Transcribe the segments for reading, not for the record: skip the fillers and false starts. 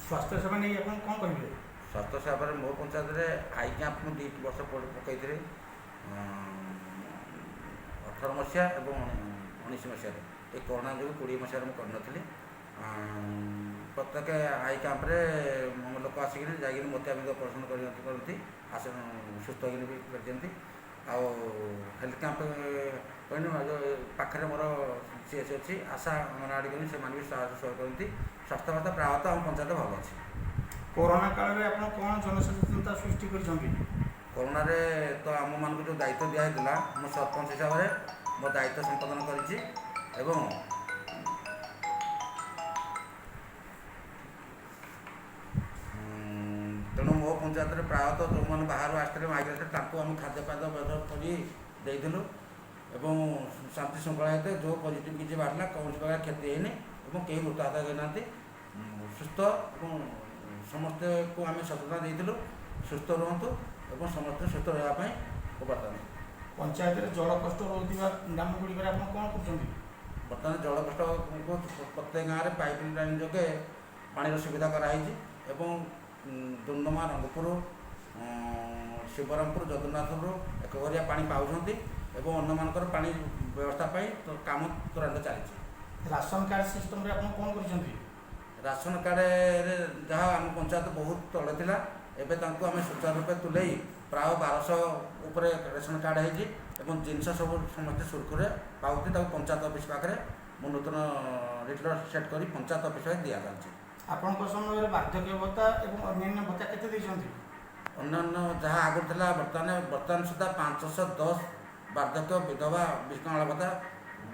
ସ୍ୱାସ୍ଥ୍ୟ ସେବା ନେଇ ଆପଣ କ'ଣ କହିବେ? ସ୍ୱାସ୍ଥ୍ୟ ସେବାରେ ମୋ ପଞ୍ଚାୟତରେ ଆଇ କ୍ୟାମ୍ପ ମୁଁ 2 ବର୍ଷ ପକାଇଥିଲି 18 ମସିହା ଏବଂ 19 ମସିହାରେ। ଏ କରୋନା ଯୋଗୁଁ 20 ମସିହାରେ ମୁଁ କରିନଥିଲି। ପ୍ରତ୍ୟେକ ଆଇ କ୍ୟାମ୍ପରେ ଲୋକ ଆସିକିରି ଯାଇକିରି ମୋତିଆବିନ୍ଦୁ ଅପରେସନ୍ କରନ୍ତି, ସୁସ୍ଥ ହେଇକିରି ବି କରିଦିଅନ୍ତି। ଆଉ ହେଲ୍ଥ କ୍ୟାମ୍ପ ପାଖରେ ମୋର CH ଅଛି, ଆଶା ଅଙ୍ଗନବାଡ଼ି କରି ସେମାନେ ବି ସାହାଯ୍ୟ ସହଯୋଗ କରନ୍ତି। ସ୍ୱାସ୍ଥ୍ୟାବସ୍ଥା ପ୍ରାୟତଃ ଆମ ପଞ୍ଚାୟତ ଭଲ ଅଛି। କରୋନା କାଳରେ ଆପଣ କ'ଣ ଜନସଚେତନତା ସୃଷ୍ଟି କରିଛନ୍ତି? କରୋନାରେ ତ ଆମମାନଙ୍କୁ ଯେଉଁ ଦାୟିତ୍ୱ ଦିଆହେଇଥିଲା, ମୁଁ ସରପଞ୍ଚ ହିସାବରେ ମୋ ଦାୟିତ୍ୱ ସମ୍ପାଦନ କରିଛି ଏବଂ ତେଣୁ ମୋ ପଞ୍ଚାୟତରେ ପ୍ରାୟତଃ ଯେଉଁମାନେ ବାହାରୁ ଆସିଥିଲେ ମାଇଗ୍ରେଟ୍ ତାଙ୍କୁ ଆମେ ଖାଦ୍ୟପାଦ୍ୟ ବ୍ୟବହାର କରି ଦେଇଥିଲୁ ଏବଂ ଶାନ୍ତି ଶୃଙ୍ଖଳା ହେତେ ଯେଉଁ ପଜିଟିଭ୍ କିଛି ବାହାରିଲା କୌଣସି ପ୍ରକାର କ୍ଷତି ହେଇନି ଏବଂ କେହି ମୃତାହତ ହୋଇନାହାନ୍ତି। ସୁସ୍ଥ ଏବଂ ସମସ୍ତଙ୍କୁ ଆମେ ସଚେତନତା ଦେଇଥିଲୁ ସୁସ୍ଥ ରୁହନ୍ତୁ ଏବଂ ସମସ୍ତେ ସୁସ୍ଥ ରହିବା ପାଇଁ ବାର୍ତ୍ତା। ପଞ୍ଚାୟତରେ ଜଳ କଷ୍ଟ ରହୁଥିବା ଗ୍ରାମଗୁଡ଼ିକରେ ଆପଣ କ'ଣ କରୁଛନ୍ତି? ବର୍ତ୍ତମାନ ଜଳ କଷ୍ଟକୁ ପ୍ରତ୍ୟେକ ଗାଁରେ ପାଇପ୍ ଲାଇନ୍ ଯୋଗେ ପାଣିର ସୁବିଧା କରାଯାଇଛି ଏବଂ ଦୁର୍ନମା, ରଙ୍ଗପୁର, ଶିବରାମପୁର, ଜଗନ୍ନାଥପୁର ଏକଘରିଆ ପାଣି ପାଉଛନ୍ତି ଏବଂ ଅନ୍ୟମାନଙ୍କର ପାଣି ବ୍ୟବସ୍ଥା ପାଇଁ କାମ ତ୍ୱରାନ୍ୱିତ ଚାଲିଛି। ରାସନ କାର୍ଡ଼ ସିଷ୍ଟମରେ ଆପଣ କ'ଣ କରିଛନ୍ତି? ରାସନ କାର୍ଡ଼ରେ ଯାହା ଆମ ପଞ୍ଚାୟତ ବହୁତ ତଳେ ଥିଲା, ଏବେ ତାଙ୍କୁ ଆମେ ସୁଚାରୁ ରୂପେ ତୁଲେଇ ପ୍ରାୟ 1200 ଉପରେ ରେସନ କାର୍ଡ଼ ହେଇଛି ଏବଂ ଜିନିଷ ସବୁ ସମସ୍ତେ ସୁରୁଖୁରୁରେ ପାଉଛନ୍ତି। ତାକୁ ପଞ୍ଚାୟତ ଅଫିସ୍ ପାଖରେ ମୁଁ ନୂତନ ରିଟେଲର ସେଟ୍ କରି ପଞ୍ଚାୟତ ଅଫିସରେ ଦିଆଯାଉଛି। ଆପଣଙ୍କ ସମୟରେ ବାର୍ଦ୍ଧକ୍ୟ ଭତ୍ତା ଏବଂ ଅନ୍ୟାନ୍ୟ ଭତ୍ତା କେତେ ଦେଇଛନ୍ତି? ଅନ୍ୟାନ୍ୟ ଯାହା ଆଗରୁ ଥିଲା ବର୍ତ୍ତମାନ ସୁଦ୍ଧା 510 ବାର୍ଦ୍ଧକ୍ୟ, ବିଧବା, ବିକଳାଙ୍ଗ ଭତ୍ତା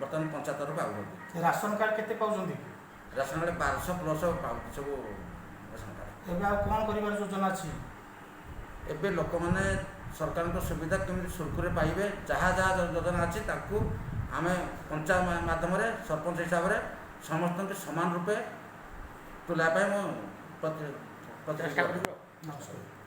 ବର୍ତ୍ତମାନ ପଞ୍ଚାୟତରୁ ପାଉଛନ୍ତି। ରାସନ କାର୍ଡ଼ କେତେ ପାଉଛନ୍ତି? ରାସନ କାର୍ଡ଼ 1200 ପ୍ଲସ୍ ପାଉଛି ସବୁ ରାସନ କାର୍ଡ଼। ଏବେ ଆଉ କ'ଣ କରିବାର ଯୋଜନା ଅଛି? ଏବେ ଲୋକମାନେ ସରକାରଙ୍କ ସୁବିଧା କେମିତି ସୁରୁଖୁରୁରେ ପାଇବେ, ଯାହା ଯାହା ଯୋଜନା ଅଛି ତାକୁ ଆମେ ପଞ୍ଚାୟତ ମାଧ୍ୟମରେ ସରପଞ୍ଚ ହିସାବରେ ସମସ୍ତଙ୍କୁ ସମାନ ରୂପେ ତୁଲାଇବା ପାଇଁ ମୁଁ ପ୍ରଚେଷ୍ଟା କରିବି। ନମସ୍କାର।